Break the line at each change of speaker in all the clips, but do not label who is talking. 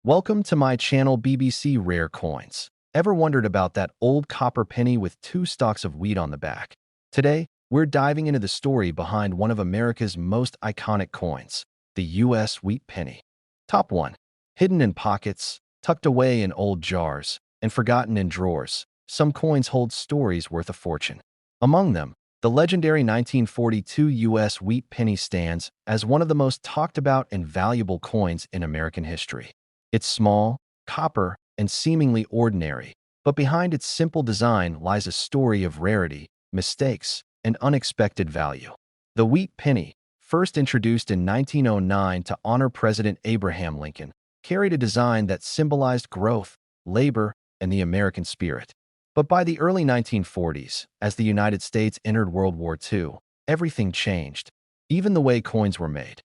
Welcome to my channel BBC Rare Coins. Ever wondered about that old copper penny with two stalks of wheat on the back? Today, we're diving into the story behind one of America's most iconic coins, the U.S. wheat penny. Top 1. Hidden in pockets, tucked away in old jars, and forgotten in drawers, some coins hold stories worth a fortune. Among them, the legendary 1942 U.S. wheat penny stands as one of the most talked about and valuable coins in American history. It's small, copper, and seemingly ordinary, but behind its simple design lies a story of rarity, mistakes, and unexpected value. The wheat penny, first introduced in 1909 to honor President Abraham Lincoln, carried a design that symbolized growth, labor, and the American spirit. But by the early 1940s, as the United States entered World War II, everything changed, even the way coins were made.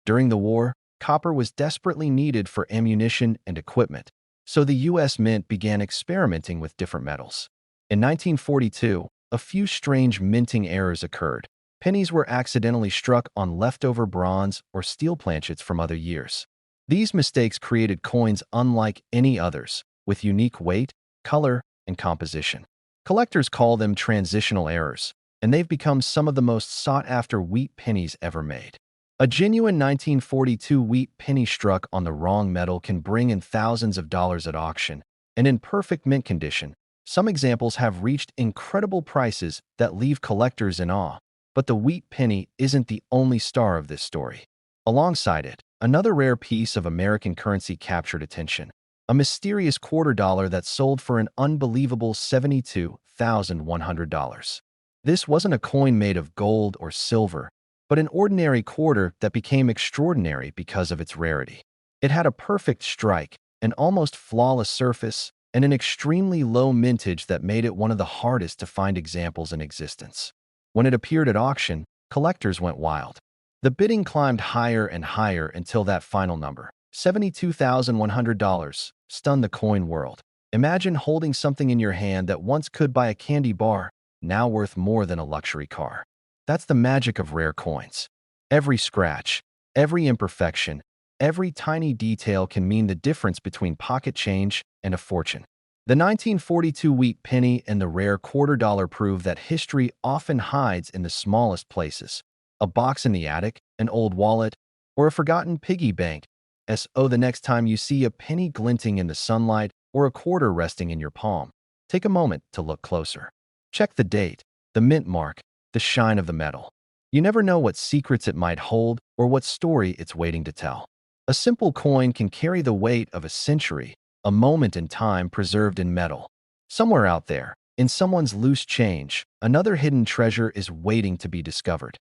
During the war, copper was desperately needed for ammunition and equipment, so the U.S. Mint began experimenting with different metals. In 1942, a few strange minting errors occurred. Pennies were accidentally struck on leftover bronze or steel planchets from other years. These mistakes created coins unlike any others, with unique weight, color, and composition. Collectors call them transitional errors, and they've become some of the most sought-after wheat pennies ever made. A genuine 1942 wheat penny struck on the wrong metal can bring in thousands of dollars at auction, and in perfect mint condition, some examples have reached incredible prices that leave collectors in awe. But the wheat penny isn't the only star of this story. Alongside it, another rare piece of American currency captured attention, a mysterious quarter dollar that sold for an unbelievable $72,100. This wasn't a coin made of gold or silver, but an ordinary quarter that became extraordinary because of its rarity. It had a perfect strike, an almost flawless surface, and an extremely low mintage that made it one of the hardest to find examples in existence. When it appeared at auction, collectors went wild. The bidding climbed higher and higher until that final number, $72,100, stunned the coin world. Imagine holding something in your hand that once could buy a candy bar, now worth more than a luxury car. That's the magic of rare coins. Every scratch, every imperfection, every tiny detail can mean the difference between pocket change and a fortune. The 1942 wheat penny and the rare quarter dollar prove that history often hides in the smallest places. A box in the attic, an old wallet, or a forgotten piggy bank. So the next time you see a penny glinting in the sunlight or a quarter resting in your palm, take a moment to look closer. Check the date, the mint mark, the shine of the metal. You never know what secrets it might hold or what story it's waiting to tell. A simple coin can carry the weight of a century, a moment in time preserved in metal. Somewhere out there, in someone's loose change, another hidden treasure is waiting to be discovered.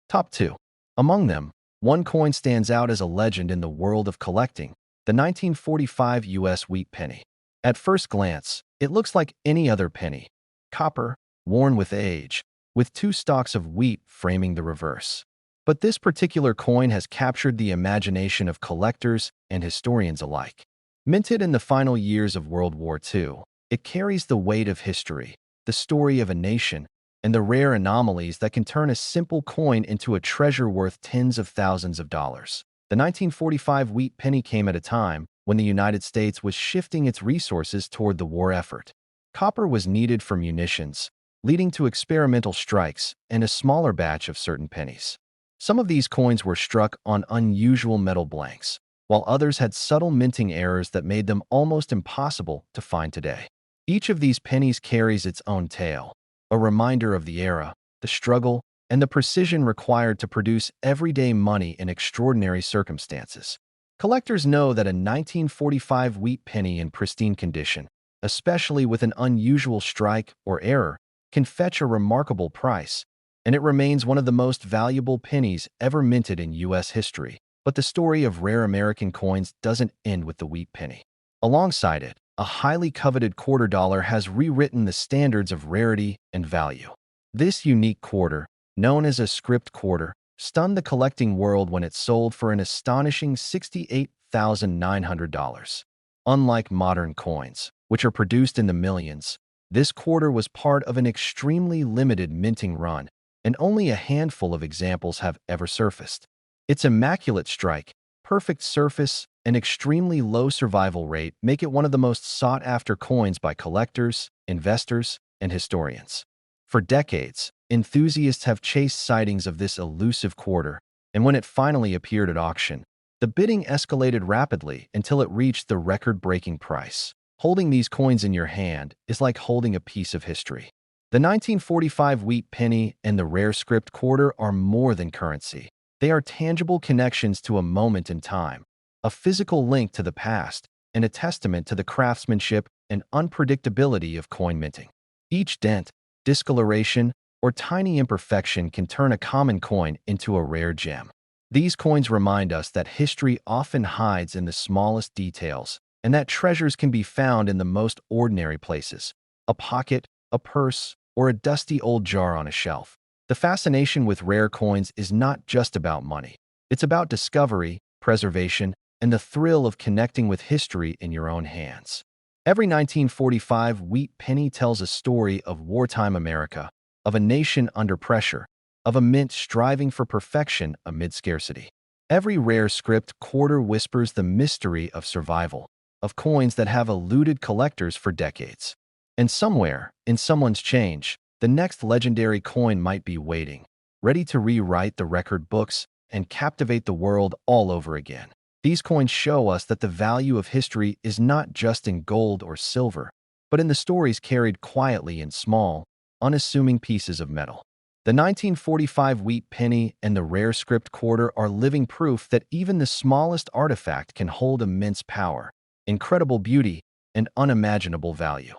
Top 2. Among them, one coin stands out as a legend in the world of collecting, the 1945 U.S. wheat penny. At first glance, it looks like any other penny. Copper, worn with age, with two stalks of wheat framing the reverse. But this particular coin has captured the imagination of collectors and historians alike. Minted in the final years of World War II, it carries the weight of history, the story of a nation, and the rare anomalies that can turn a simple coin into a treasure worth tens of thousands of dollars. The 1945 wheat penny came at a time when the United States was shifting its resources toward the war effort. Copper was needed for munitions, leading to experimental strikes and a smaller batch of certain pennies. Some of these coins were struck on unusual metal blanks, while others had subtle minting errors that made them almost impossible to find today. Each of these pennies carries its own tale, a reminder of the era, the struggle, and the precision required to produce everyday money in extraordinary circumstances. Collectors know that a 1945 wheat penny in pristine condition, especially with an unusual strike or error, can fetch a remarkable price, and it remains one of the most valuable pennies ever minted in U.S. history. But the story of rare American coins doesn't end with the wheat penny. Alongside it, a highly coveted quarter dollar has rewritten the standards of rarity and value. This unique quarter, known as a script quarter, stunned the collecting world when it sold for an astonishing $68,900. Unlike modern coins, which are produced in the millions, this quarter was part of an extremely limited minting run, and only a handful of examples have ever surfaced. Its immaculate strike, perfect surface, and extremely low survival rate make it one of the most sought-after coins by collectors, investors, and historians. For decades, enthusiasts have chased sightings of this elusive quarter, and when it finally appeared at auction, the bidding escalated rapidly until it reached the record-breaking price. Holding these coins in your hand is like holding a piece of history. The 1945 wheat penny and the rare script quarter are more than currency. They are tangible connections to a moment in time, a physical link to the past, and a testament to the craftsmanship and unpredictability of coin minting. Each dent, discoloration, or tiny imperfection can turn a common coin into a rare gem. These coins remind us that history often hides in the smallest details, and that treasures can be found in the most ordinary places: a pocket, a purse, or a dusty old jar on a shelf. The fascination with rare coins is not just about money. It's about discovery, preservation, and the thrill of connecting with history in your own hands. Every 1945 wheat penny tells a story of wartime America, of a nation under pressure, of a mint striving for perfection amid scarcity. Every rare script quarter whispers the mystery of survival, of coins that have eluded collectors for decades. And somewhere, in someone's change, the next legendary coin might be waiting, ready to rewrite the record books and captivate the world all over again. These coins show us that the value of history is not just in gold or silver, but in the stories carried quietly in small, unassuming pieces of metal. The 1945 wheat penny and the rare script quarter are living proof that even the smallest artifact can hold immense power, incredible beauty, and unimaginable value.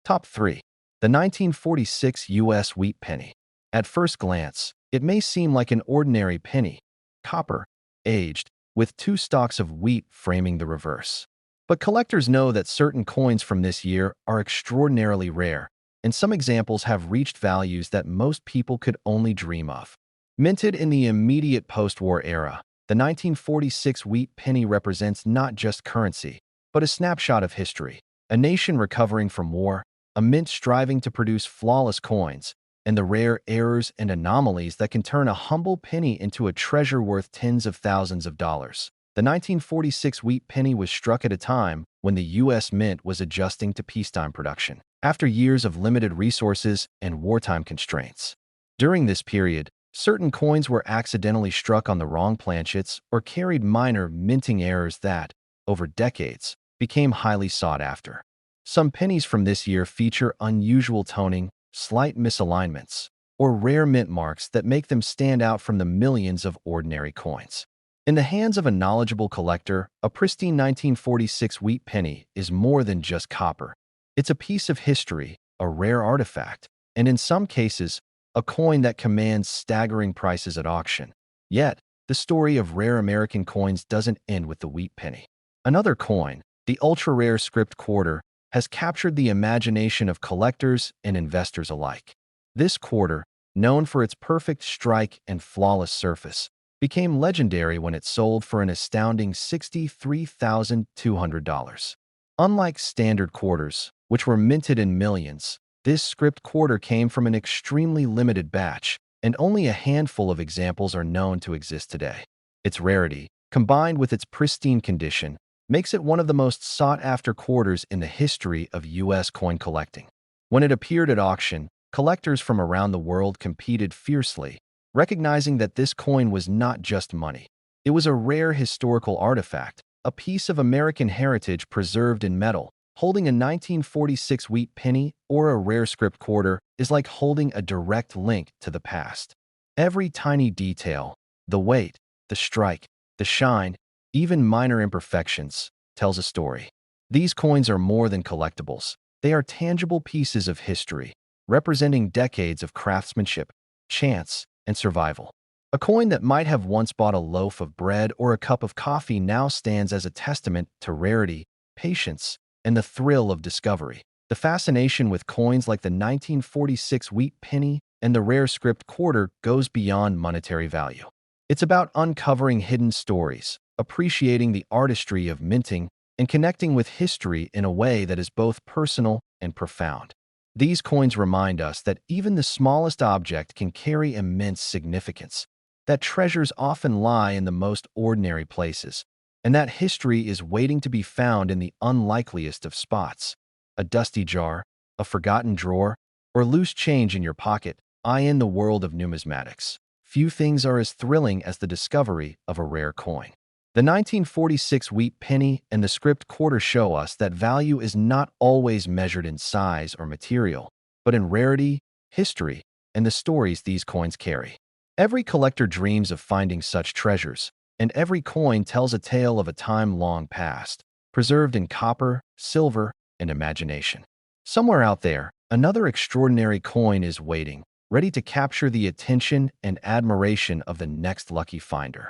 Top 3. The 1946 U.S. wheat penny. At first glance, it may seem like an ordinary penny, copper, aged, with two stalks of wheat framing the reverse. But collectors know that certain coins from this year are extraordinarily rare, and some examples have reached values that most people could only dream of. Minted in the immediate post-war era, the 1946 wheat penny represents not just currency, but a snapshot of history. A nation recovering from war, a mint striving to produce flawless coins, and the rare errors and anomalies that can turn a humble penny into a treasure worth tens of thousands of dollars. The 1946 wheat penny was struck at a time when the U.S. Mint was adjusting to peacetime production, after years of limited resources and wartime constraints. During this period, certain coins were accidentally struck on the wrong planchets or carried minor minting errors that, over decades, became highly sought after. Some pennies from this year feature unusual toning, slight misalignments, or rare mint marks that make them stand out from the millions of ordinary coins. In the hands of a knowledgeable collector, a pristine 1946 wheat penny is more than just copper. It's a piece of history, a rare artifact, and in some cases, a coin that commands staggering prices at auction. Yet, the story of rare American coins doesn't end with the wheat penny. Another coin, the ultra-rare script quarter, has captured the imagination of collectors and investors alike. This quarter, known for its perfect strike and flawless surface, became legendary when it sold for an astounding $63,200. Unlike standard quarters, which were minted in millions, this script quarter came from an extremely limited batch, and only a handful of examples are known to exist today. Its rarity, combined with its pristine condition, makes it one of the most sought-after quarters in the history of U.S. coin collecting. When it appeared at auction, collectors from around the world competed fiercely, recognizing that this coin was not just money. It was a rare historical artifact, a piece of American heritage preserved in metal. Holding a 1946 wheat penny or a rare script quarter is like holding a direct link to the past. Every tiny detail, the weight, the strike, the shine, even minor imperfections, tells a story. These coins are more than collectibles. They are tangible pieces of history, representing decades of craftsmanship, chance, and survival. A coin that might have once bought a loaf of bread or a cup of coffee now stands as a testament to rarity, patience, and the thrill of discovery. The fascination with coins like the 1946 wheat penny and the rare script quarter goes beyond monetary value. It's about uncovering hidden stories, appreciating the artistry of minting, and connecting with history in a way that is both personal and profound. These coins remind us that even the smallest object can carry immense significance, that treasures often lie in the most ordinary places, and that history is waiting to be found in the unlikeliest of spots. A dusty jar, a forgotten drawer, or loose change in your pocket. In the world of numismatics, few things are as thrilling as the discovery of a rare coin. The 1946 wheat penny and the script quarter show us that value is not always measured in size or material, but in rarity, history, and the stories these coins carry. Every collector dreams of finding such treasures, and every coin tells a tale of a time long past, preserved in copper, silver, and imagination. Somewhere out there, another extraordinary coin is waiting, ready to capture the attention and admiration of the next lucky finder.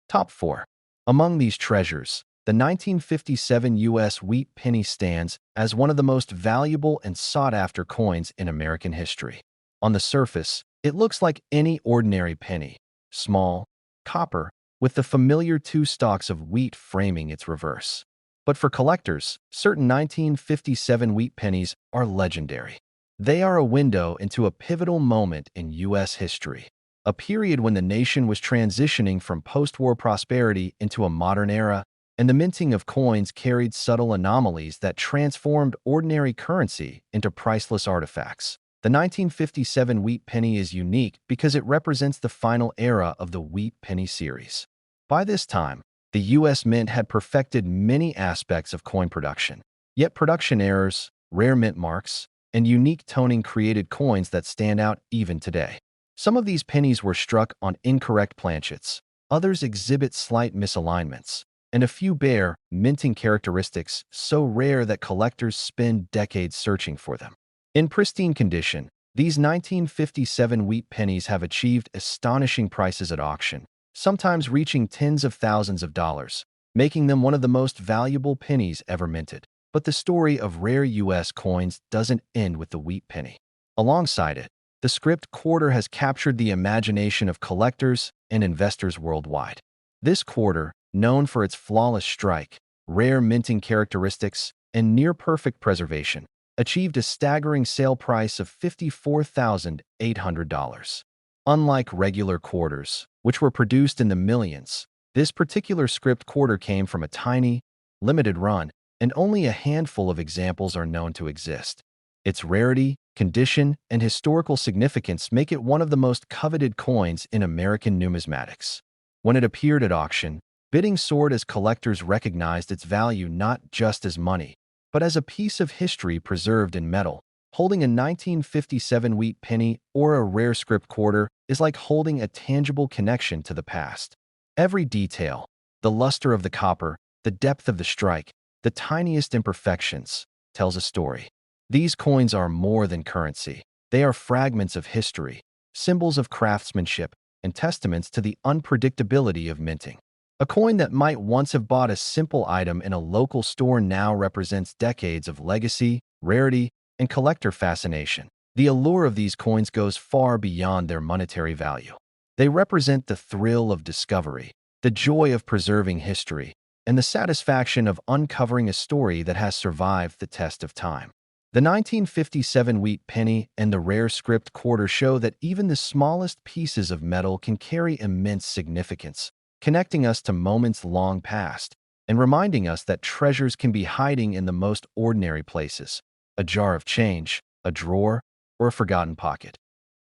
Top 4. Among these treasures, the 1957 U.S. wheat penny stands as one of the most valuable and sought-after coins in American history. On the surface, it looks like any ordinary penny, small, copper, with the familiar two stalks of wheat framing its reverse. But for collectors, certain 1957 wheat pennies are legendary. They are a window into a pivotal moment in U.S. history, a period when the nation was transitioning from post-war prosperity into a modern era, and the minting of coins carried subtle anomalies that transformed ordinary currency into priceless artifacts. The 1957 wheat penny is unique because it represents the final era of the wheat penny series. By this time, the U.S. Mint had perfected many aspects of coin production, yet production errors, rare mint marks, and unique toning created coins that stand out even today. Some of these pennies were struck on incorrect planchets, others exhibit slight misalignments, and a few bear minting characteristics so rare that collectors spend decades searching for them. In pristine condition, these 1957 wheat pennies have achieved astonishing prices at auction, sometimes reaching tens of thousands of dollars, making them one of the most valuable pennies ever minted. But the story of rare U.S. coins doesn't end with the wheat penny. Alongside it, the script quarter has captured the imagination of collectors and investors worldwide. This quarter, known for its flawless strike, rare minting characteristics, and near-perfect preservation, achieved a staggering sale price of $54,800. Unlike regular quarters, which were produced in the millions, this particular script quarter came from a tiny, limited run, and only a handful of examples are known to exist. Its rarity, condition, and historical significance make it one of the most coveted coins in American numismatics. When it appeared at auction, bidding soared as collectors recognized its value not just as money, but as a piece of history preserved in metal. Holding a 1957 wheat penny or a rare script quarter is like holding a tangible connection to the past. Every detail, the luster of the copper, the depth of the strike, the tiniest imperfections, tells a story. These coins are more than currency. They are fragments of history, symbols of craftsmanship, and testaments to the unpredictability of minting. A coin that might once have bought a simple item in a local store now represents decades of legacy, rarity, and collector fascination. The allure of these coins goes far beyond their monetary value. They represent the thrill of discovery, the joy of preserving history, and the satisfaction of uncovering a story that has survived the test of time. The 1957 wheat penny and the rare script quarter show that even the smallest pieces of metal can carry immense significance, connecting us to moments long past and reminding us that treasures can be hiding in the most ordinary places: a jar of change, a drawer, or a forgotten pocket.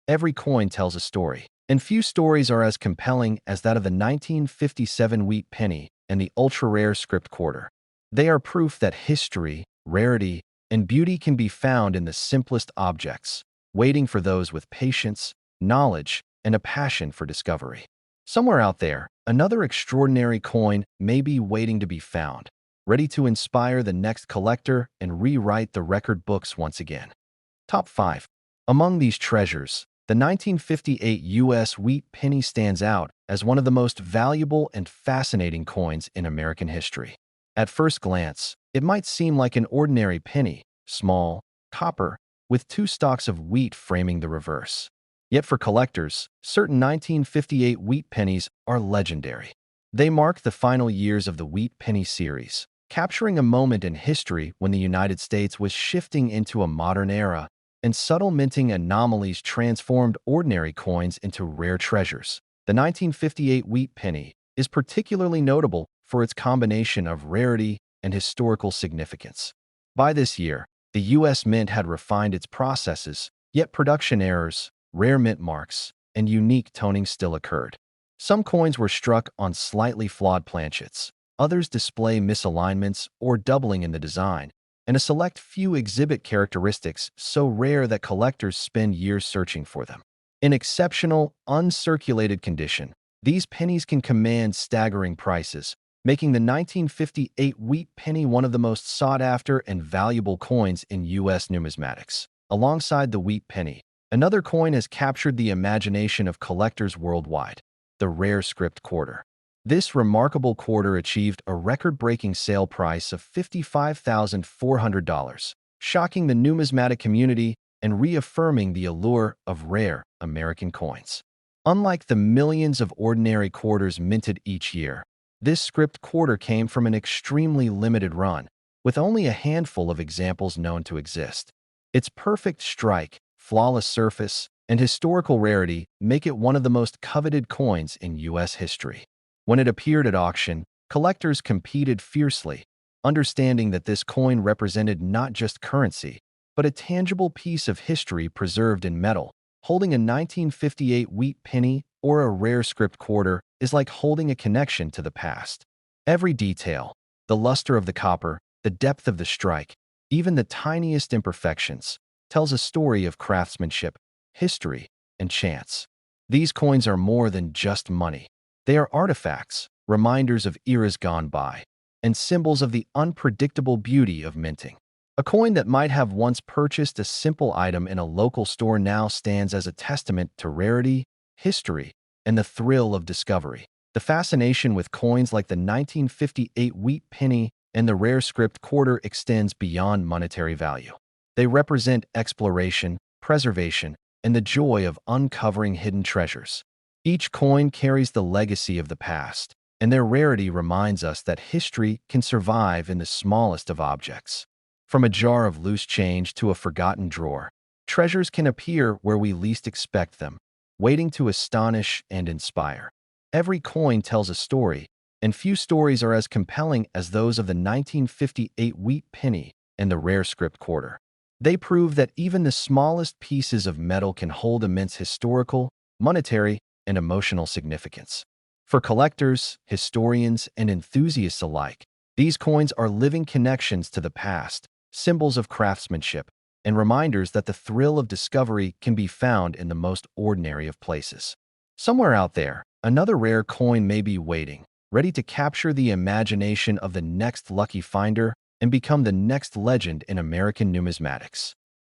Every coin tells a story, and few stories are as compelling as that of the 1957 wheat penny and the ultra-rare script quarter. They are proof that history, rarity, and beauty can be found in the simplest objects, waiting for those with patience, knowledge, and a passion for discovery. Somewhere out there, another extraordinary coin may be waiting to be found, ready to inspire the next collector and rewrite the record books once again. Top 5. Among these treasures, the 1958 U.S. wheat penny stands out as one of the most valuable and fascinating coins in American history. At first glance, it might seem like an ordinary penny, small, copper, with two stalks of wheat framing the reverse. Yet for collectors, certain 1958 wheat pennies are legendary. They mark the final years of the wheat penny series, capturing a moment in history when the United States was shifting into a modern era, and subtle minting anomalies transformed ordinary coins into rare treasures. The 1958 wheat penny is particularly notable for its combination of rarity and historical significance. By this year, the U.S. Mint had refined its processes, yet production errors, rare mint marks, and unique toning still occurred. Some coins were struck on slightly flawed planchets, others display misalignments or doubling in the design, and a select few exhibit characteristics so rare that collectors spend years searching for them. In exceptional, uncirculated condition, these pennies can command staggering prices, making the 1958 wheat penny one of the most sought-after and valuable coins in U.S. numismatics. Alongside the wheat penny, another coin has captured the imagination of collectors worldwide: the rare script quarter. This remarkable quarter achieved a record-breaking sale price of $55,400, shocking the numismatic community and reaffirming the allure of rare American coins. Unlike the millions of ordinary quarters minted each year, this script quarter came from an extremely limited run, with only a handful of examples known to exist. Its perfect strike, flawless surface, and historical rarity make it one of the most coveted coins in U.S. history. When it appeared at auction, collectors competed fiercely, understanding that this coin represented not just currency, but a tangible piece of history preserved in metal. Holding a 1958 wheat penny or a rare script quarter is like holding a connection to the past. Every detail, the luster of the copper, the depth of the strike, even the tiniest imperfections, tells a story of craftsmanship, history, and chance. These coins are more than just money. They are artifacts, reminders of eras gone by, and symbols of the unpredictable beauty of minting. A coin that might have once purchased a simple item in a local store now stands as a testament to rarity, history, and the thrill of discovery. The fascination with coins like the 1958 wheat penny and the rare script quarter extends beyond monetary value. They represent exploration, preservation, and the joy of uncovering hidden treasures. Each coin carries the legacy of the past, and their rarity reminds us that history can survive in the smallest of objects. From a jar of loose change to a forgotten drawer, treasures can appear where we least expect them, waiting to astonish and inspire. Every coin tells a story, and few stories are as compelling as those of the 1958 wheat penny and the rare script quarter. They prove that even the smallest pieces of metal can hold immense historical, monetary, and emotional significance. For collectors, historians, and enthusiasts alike, these coins are living connections to the past, symbols of craftsmanship, and reminders that the thrill of discovery can be found in the most ordinary of places. Somewhere out there, another rare coin may be waiting, ready to capture the imagination of the next lucky finder and become the next legend in American numismatics.